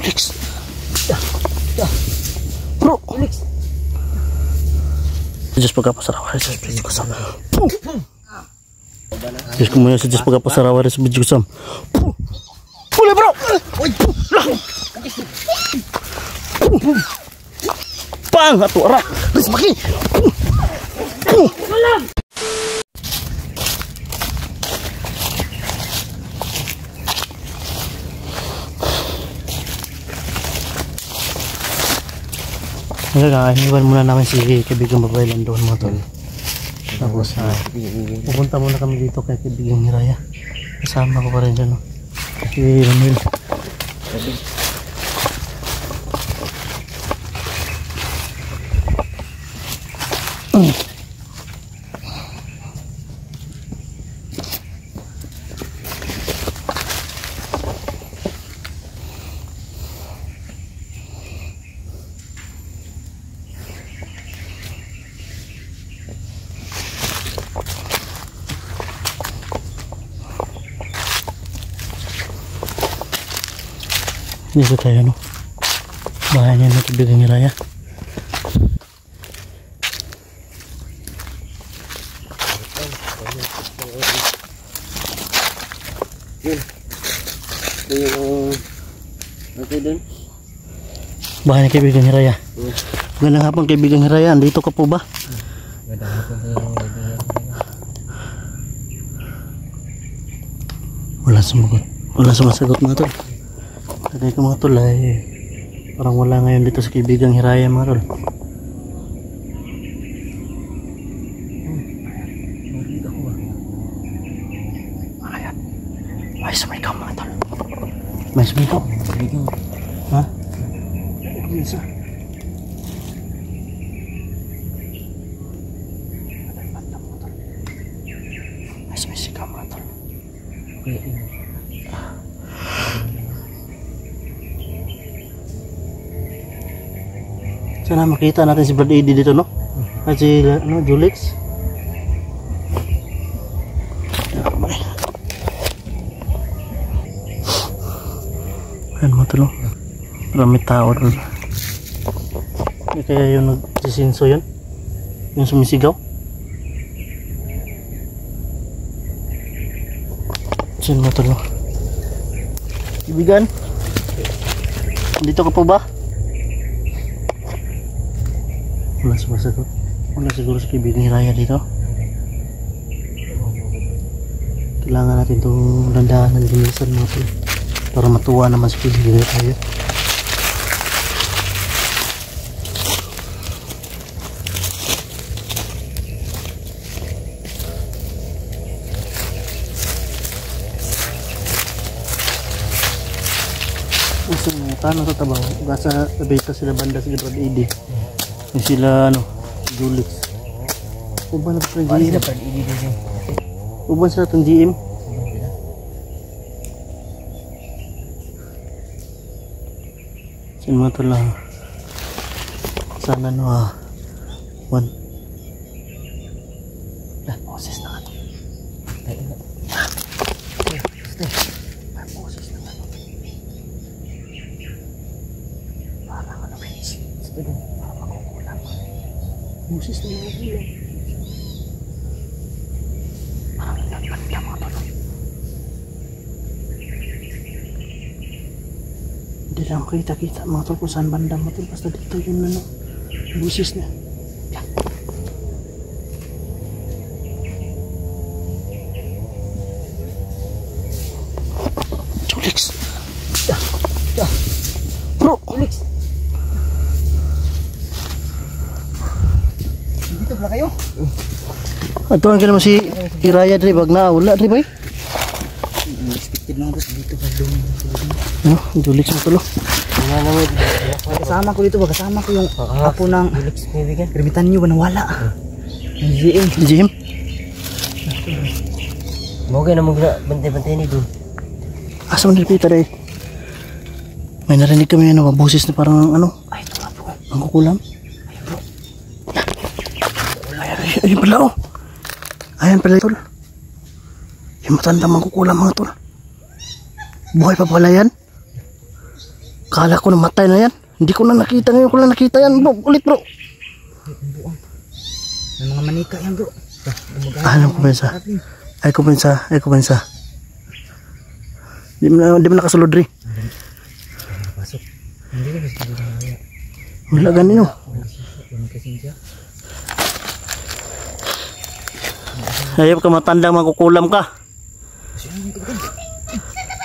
Felix. Bro, Felix. Diyos pagkapasarawa rin sa video ko sam. Diyos ko muna sa Diyos pagkapasarawa rin sa video ko sam. Puli bro! Pang! Ato arak! Ris maki! Iwan muna namin si kaibigang babae lang doon mga tol. Tapos pupunta muna kami dito kay kaibigang Hiraya. Kasama ko pa rin dyan, no? Si Ramil. Dito tayo, no? Bahay niya ng kaibigang Hiraya. Bahay ng kaibigang Hiraya. Magandang hapon kaibigang Hiraya. Andito ka po ba? Magandang hapon kaibigang Hiraya. Wala sumagot. Wala sumasagot mga tol. Kaya ko mga tol ay parang wala ngayon dito sa kaibigang Hiraya mga tol. May sumigaw mga tol. May sumigaw. Ha? Isa. May sumigaw mga tol. Sana makita natin si Brad Eddie dito, no? At si no, Julix. Ayan mo ito, no? Marami tao doon. Kaya yung nagsisinso yun? Yung sumisigaw? Diyan mo ito, no? Ibigan? Dito ka po ba? Wala sumasagot. Wala siguro sa kaibigang Hiraya dito. Kailangan natin itong landahan ng linisan mga tol para matuwa naman sa kaibigang Hiraya. Paano ito tabaw? Gasa nabita sila banda sila Brad Eddie. Yung sila ano, Julix. Uban na ito ng GM. Uban sila itong GM. Sin mga ito lang. Sana no one. Boses na nga ito. Boses na nga ito. Parang ano guys. Parang makukulang. Boses na makukulang. Parang nagpanda mga tulong. Hindi lang kita-kita mga tulong kung saan banda mo tulong. Basta dito yung ano. Boses na. Julix. Bro, Julix. Dito pala kayo? Atuan ka naman si Hiraya dari bag na wala dari bay. Expected na ako dito pa doon. No, Julix mo tulo. Kasama ko dito ba? Kasama ko yung apo ng Julix kaibigan. Krimitan niyo ba nawala? Yung GM. Mo kaya naman bantay-bantay ni doon. Asa mo nilipita rin? May narinig kami ano, boses na parang ano. Ay, ito nga po. Ang kukulam. Ay, bro. Ayun pala oh. Ayan pala tol. Yung matanda mang kukulam mga tol. Buhay pa pala yan. Akala ko namatay na yan. Hindi ko na nakita, ngayon ko na nakita yan bro. Ulit bro. May mga manika yan bro. Ano ko pensa? Ay ko pensa. Di mo na nakasulod rin. Pasok. Hindi ko gusto dito na. Wala ganun yun. Ayaw ka matandang magkukulam ka.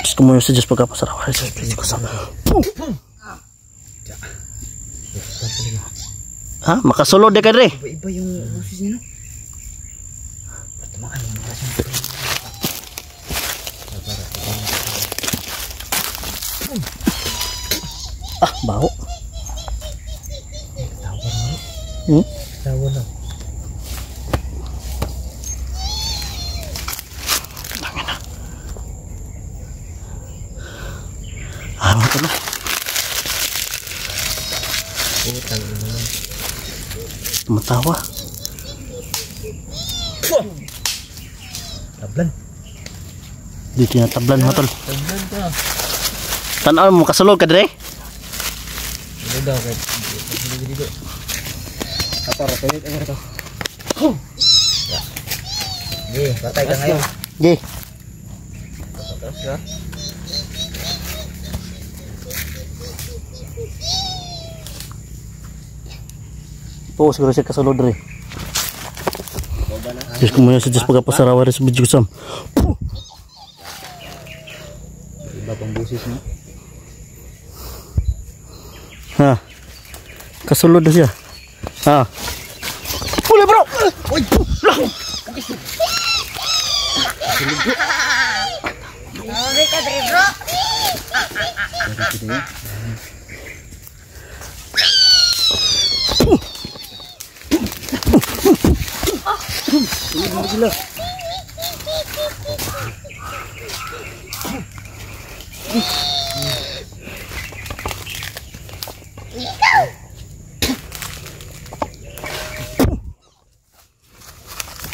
Diyos ko mo yung sa Diyos pagkapasaraw. Diyos ko sa... Ha? Makasulod ka rin. Iba yung usis niya no? Ah, baho. Hmm? Tawa na. Ah, mga tala. Utang na naman. Tumatawa. Tablan. Di tinatablan mga tol. Tablan ka. Tanaw mo kasulod ka dire? Hindi daw kahit dito. Kapara kayo ito. Sige, patay ka ngayon. Ge. Tapos ka. Po siguro siya kasulod dire. Diyos ko mo yung sa Diyos pagkapasaraw rin sa video sam. Iba pang busis mo. Ha. Kasulod na siya. Ha. Huli bro. Uy. Lah. Huli ka dre bro.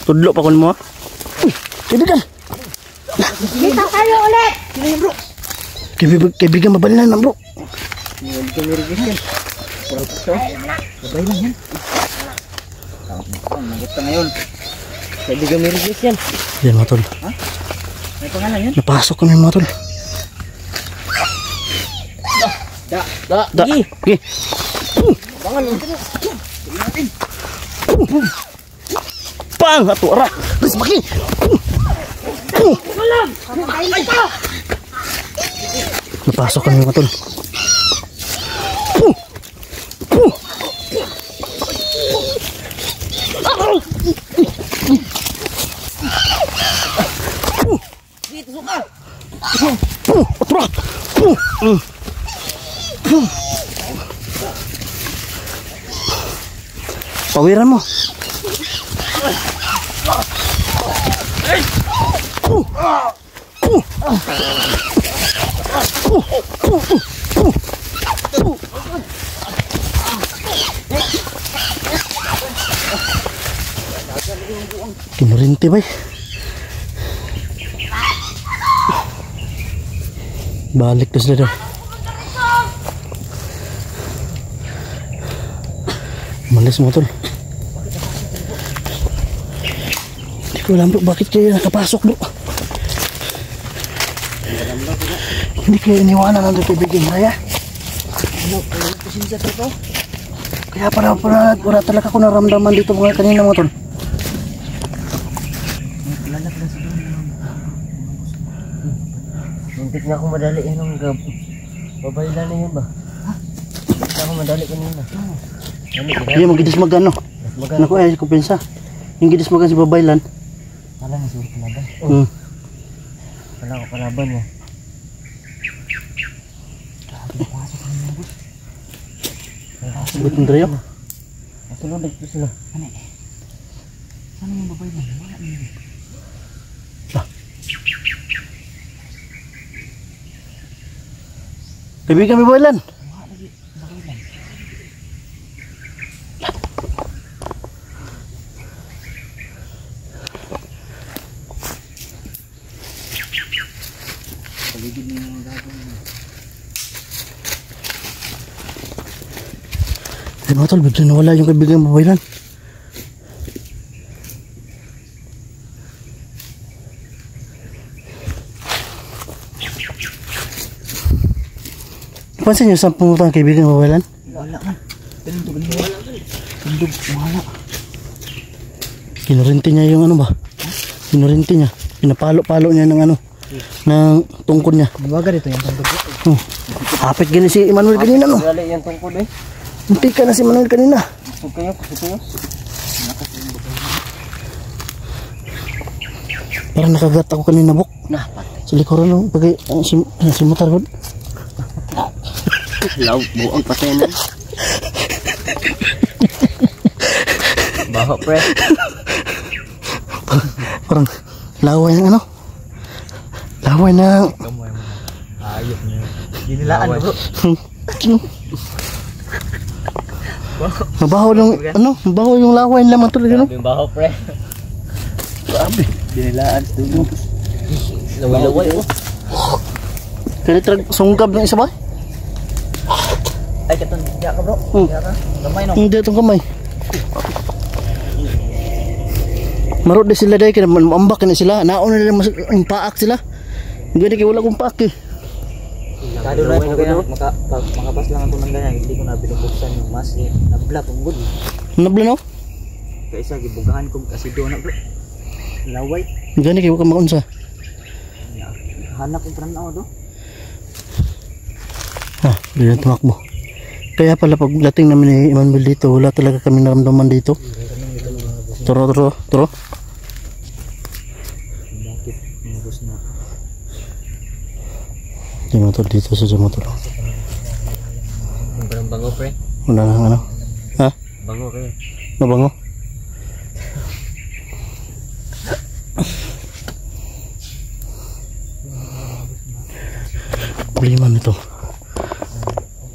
Tudlo pa kun mo. Kaibigan. Kita kayo ulit. Kaibigan mabalinan na bro. Hindi ka mirigis yan. Babay lang yan. Nagot ka ngayon. Hindi ka mirigis yan. Yan mga tol. May pangalan yan? Napasok kami mga tol. Da. Ge. Pangalan. Pang ato ara. Bis maki. Napasok kami mga tol. Dito suka. Atura. Pawiran mo. Kinurinti bay. Balik terus dah. Malas motor. Hindi ko alam bro, bakit kayo nakapasok bro? Hindi kayo iniwanan ng kaibigan Raya. Kaya para talaga ako naramdaman dito mga kanina mga tol. Muntik na ako madali yan ang gab. Babayla na yun ba? Muntik na ako madali kanina. Iya magidismagan no. Naku ay kumpensa. Yung gidismagan si babaylan. Wala na siguro kalaban. Wala ko kalaban mo. Sabot ng Dreo. Masulod dito sila. Ano eh? Saan yung babaylan? Wala na yun. Kaibigan may babaylan. Ay mga tol, bigla nawala yung kaibigan babaylan. Pansin nyo saan pumunta ang kaibigan babaylan? Wala man. Tindog niya. Tindog, wala. Kinurinti niya yung ano ba? Kinurinti niya. Pinapalo-palo niya ng ano, ng tungkod niya. Bawaga dito yung tindog. Hapit gani si Emmanuel kanina no. Gali yung tungkod eh. Munti ka na si Emmanuel kanina. Kusog kayo. Parang nakagat ako kanina buk. Nah, patay. Sa likuran no, bagay si motor ko. Law, buong patay na. Baho pre. Parang laway ng ano? Laway ng Ayok niya. Dinilaan bro. Mabaho yung ano? Mabaho yung laway naman talaga no? Yung baho pre. Grabe. Dinilaan dito. Laway-laway oh. Kaya trag sunggab ng isa ba? Ay katon, diya ka bro. Diya ka. Gamay no. Hindi itong kamay. Marot na sila dahil kaya maambak na sila. Naon na nila ang paak sila. Hindi kaya wala kong paak eh. Kado na po kaya makabas lang ako ng ganyan. Hindi ko na binubuksan yung mask eh. Nabla kong good. Nabla no? Kaya isa gibugahan ko kasi doon na bro. Laway. Gani kayo ka maunsa. Hanap kong pranaw do. Ha, hindi na tumakbo. Kaya pala pagdating namin ni Emmanuel dito, wala talaga kami naramdaman dito. Turo. Bakit nabos na? Di motor dito sa motor. Ang bango pre. Wala nang ano. Ha? Bango kayo. Nabango? Problema nito.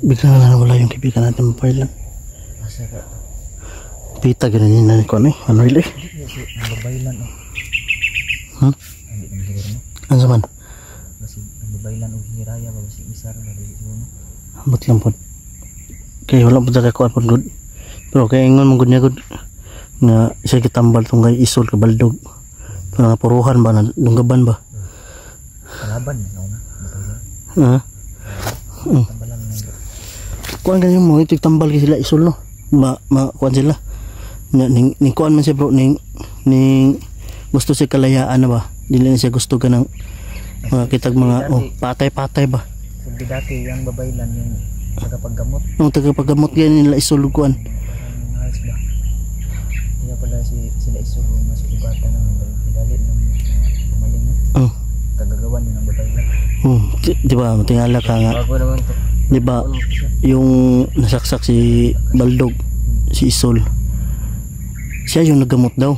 Bigla na wala yung kaibigan natin mapailan. Asa ka? Pita ganyan na ko ano eh. Ano rin eh? Ang babaylan oh. Hindi kami hirir mo. Ano saman? Kasi ang babaylan o hiraya ba kasi isar na dili mo. Ambot lang po. Kaya wala po talaga ko apon good. Pero kaya ingon mong good niya good. Na isa kitambal itong kay isol kabaldog. Parang puruhan ba na lunggaban ba? Kalaban no na. Ha? Tambalan na. Kuan ganyan mo ito tambal kay sila isol no. Kuan sila. Ning kuan man siya bro ning gusto siya kalayaan na ba? Dili na siya gusto ka ng mga kitag mga patay-patay ba? Sabi dati yung babaylan yung tagapaggamot. Yung tagapaggamot ganyan nila isol kuan. Parang halos ba? Kaya pala sila isuro mas sugatan ng dali ng pumaling mo. Kagagawan yun ng babaylan. Di ba matingala ka nga. Bago naman to. Di ba yung nasaksak si Baldog, si Isol. Siya yung naggamot daw.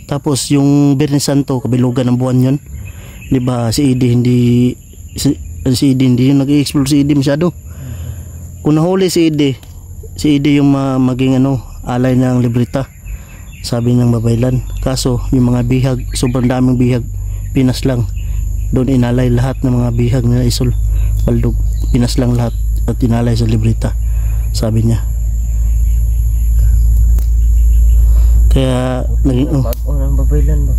Tapos yung Biyernes Santo, kabilugan ng buwan yun. Di ba si Edi hindi yung nag-i-explore si Edi masyado. Kung nahuli si Edi yung maging alay ng libreta. Sabi ng babaylan. Kaso yung mga bihag, sobrang daming bihag, Pinas lang. Doon inalay lahat ng mga bihag nila Isol, Baldog. Pinas lang lahat at inalay sa libreta. Sabi niya. Kaya naging Ang babaylan ba?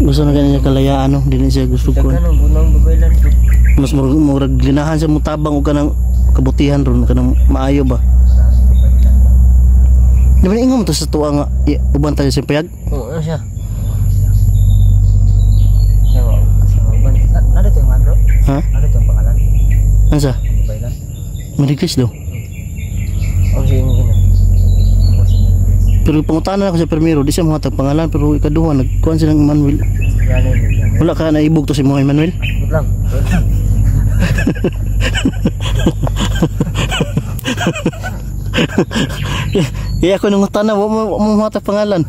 gusto na ganyan kalayaan no, hindi na siya gusto ko. Dagan ang bunang babaylan ko. Mas murag ginahan sa mutabang o kanang kabutihan ron kanang maayo ba. Di ba ingon mo to sa tuwa nga uban tayo sa payag? Oo, ano siya? Siya ba? Nada to yung andro? Ha? Nada to yung pangalan? Ano sa? Babaylan? Mariglis daw. Ang siya yung gina? Pero pangutanan ako sa primero, di siya mahatag pangalan pero ikaduha nagkuhan silang Emmanuel. Yan. Wala ka naibog to si mga Emmanuel? Good lang. Iya ako nung tanah mo mahatag pangalan.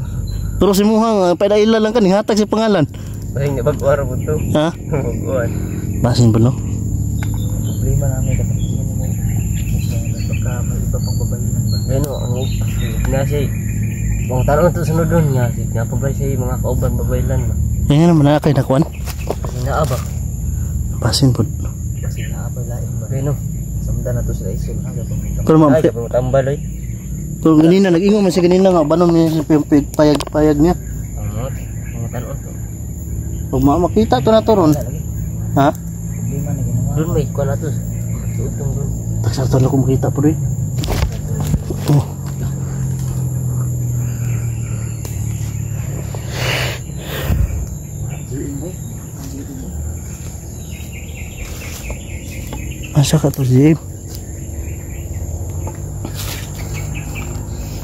Pero si Muhang padaila lang kan hatag si pangalan. Paring nabagwar mo to. Ha? Nabagwar. Basin pa no? Problema namin kapag hindi mo baka may iba pang babaylan ba? Ayun o, ang nga siya. Kung tanong ito sunod doon nga pa ba siya mga kauban babaylan ba? Yan nga naman nakakay nakuan. Inaaba. Basin po. Kasi inaaba lain ba? Ayun o, samda na to sila isun. Pero ma'am, tambal oy. Kung ganina, nag-ingo man siya ganina nga, banom niya sa payag niya. Mga tanon to. Pag makita to na to ron. Ha? Doon may kuha na to. Suutong doon. Taksarto na kung makita po rin. Oh. Asa ka to, Jim?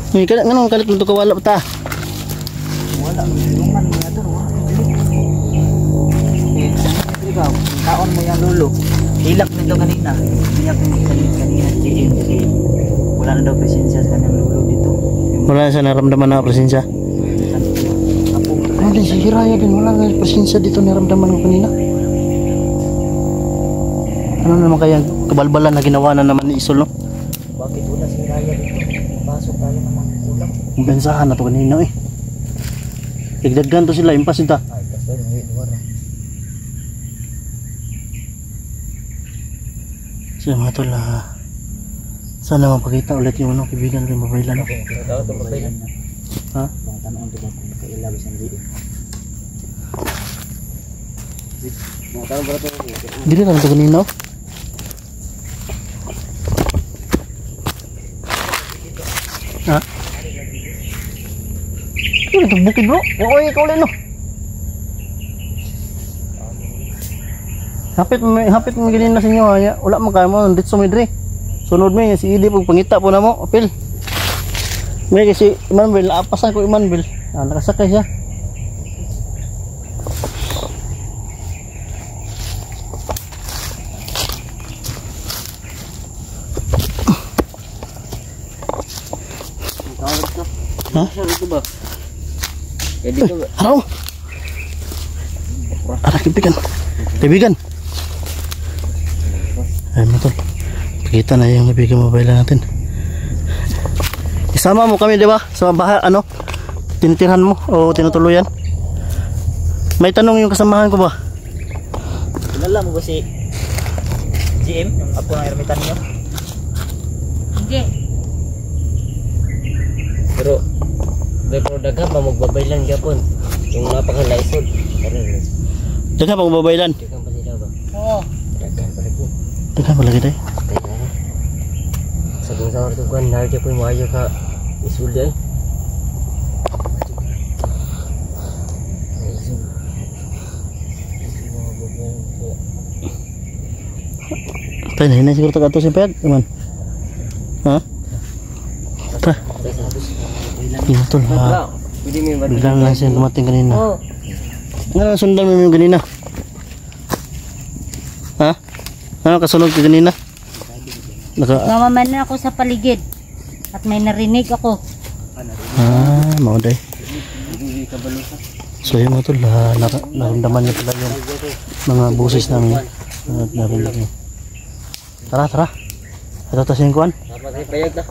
Ngayon, ganun kalit mo ito kawala pa ta? Wala, tulungan mo na doon. Ikaw, taon mo yung lulo. Hilak nito kanina. Hilak nito kanina si Jim. Wala na daw presensya sa kanyang lulo dito. Wala na siya naramdaman na presensya? Ano din, si Hiraya din. Wala na presensya dito naramdaman ko kanina. Ano naman kaya kabalbalan na ginawa na naman ni Isol, no? Bakit wala si Hiraya dito? Pasok tayo naman. Ulang. Kumpensahan na to kanina eh. Igdagdan to sila, impas ita. Ay, tapos hindi luar. Sila mga tol, sana mapakita ulit yung ano, kaibigan rin mabaylan. Ha? Mga tanong ito ba kung kailabis ang video? Mga tanong ba ito? Hindi rin lang ito kanina, oh. Ha? Ano ito bukid, bro? Oy, ikaw ulit, no? Hapit mo ganyan na sa inyo, ha? Wala mo kaya mo, dito sumidri. Sunod mo, si Idi, pag pangita po na mo, apil. May kasi Imanbel, naapasan ko Imanbel. Nakasakay siya. Ha? Ito ba? Eh, dito ba? Araw! Arak, kaibigan. Kaibigan! Ayun mo tol. Pakita na yung kaibigan mabaylan natin. Isama mo kami, di ba? Sa bahay, ano? Tinitirhan mo o tinutuluyan? May tanong yung kasamahan ko ba? Kilala mo ba si GM? Yung apo ng ermitan nyo? Hindi. Pero daghan pa magbabaylan gyapon. Yung napakalaisod. Daghan pa mabaylan. Daghan pa sila ba? Oo. Daghan pa rin. Daghan pa lagi tayo. Sa kung sa orto kan narjo ko maayo ka isuldi ay. Tayo na, hinay siguro taga ito si Pet. Iman. Ha? Tara. Yun tol. Pwede mo yung Biglang lang siya dumating kanina. Oo. Ano sundan mo yung kanina? Ha? Ano kasunod ka kanina? Namaman na ako sa paligid. At may narinig ako. Mau day. So yun mga tol, naramdaman niyo pala yung mga boses namin. Narinig niyo. Tara, tara. Ito tasing kuhan. Dapat ay payag na.